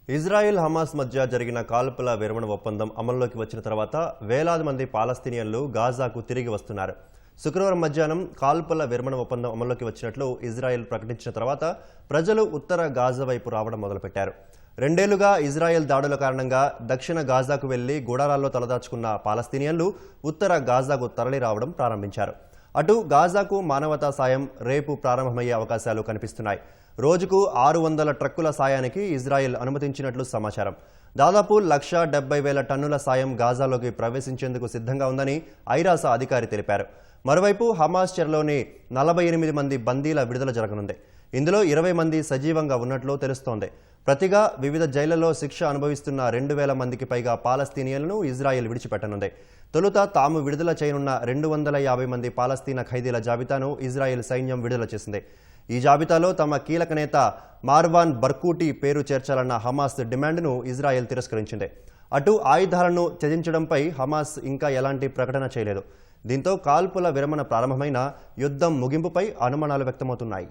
Israel Hamas మధ్య జరిగిన కాల్పుల విరమణ ఒప్పందం అమల్లోకి వచ్చిన తర్వాత వేలాది మంది పాలస్తీనియన్లు గాజాకు తిరిగి వస్తున్నారు. శుక్రవారం మధ్యాహ్నం కాల్పుల విరమణ ఒప్పందం అమల్లోకి వచ్చినట్లు ఇజ్రాయెల్ ప్రకటించిన తర్వాత ప్రజలు ఉత్తర గాజా వైపు రావడం మొదలుపెట్టారు. రెండేళ్లుగా ఇజ్రాయెల్ దాడుల కారణంగా దక్షిణ గాజాకు వెళ్లి గుడారాల్లో తలదాచుకున్న పాలస్తీనియన్లు ఉత్తర గాజాకు తరలి రావడం ప్రారంభించారు. అటు గాజాకు మానవతా సాయం రేపు ప్రారంభమయ్యే అవకాశాలు కనిపిస్తున్నాయి. రోజుకు 600 ట్రక్కుల సాయానికి ఇజ్రాయెల్ అనుమతించినట్లు సమాచారం. దాదాపు 1,70,000 టన్నుల సాయం గాజాలోకి ప్రవేశించేందుకు సిద్ధంగా ఉందని ఐరాస అధికారి తెలిపారు. మరోవైపు హమాస్ చెరలోని 48 మంది బందీల విడుదల జరగనుంది. ఇందులో 20 మంది సజీవంగా ఉన్నట్లు తెలుస్తోంది. ప్రతిగా వివిధ జైళ్లలో శిక్ష అనుభవిస్తున్న 2,000 మందికి పైగా పాలస్తీనియన్లను ఇజ్రాయెల్ విడిచిపెట్టనుంది. తొలుత తాము విడుదల చేయనున్న 250 మంది పాలస్తీనా ఖైదీల జాబితాను ఇజ్రాయెల్ సైన్యం విడుదల చేసింది. ఈ జాబితాలో తమ కీలక నేత మార్వాన్ బర్కూటీ పేరు చేర్చాలన్న హమాస్ డిమాండ్ను ఇజ్రాయెల్ తిరస్కరించింది. అటు ఆయుధాలను త్యజించడంపై హమాస్ ఇంకా ఎలాంటి ప్రకటన చేయలేదు. దీంతో కాల్పుల విరమణ ప్రారంభమైన యుద్ధం ముగింపుపై అనుమానాలు వ్యక్తమవుతున్నాయి.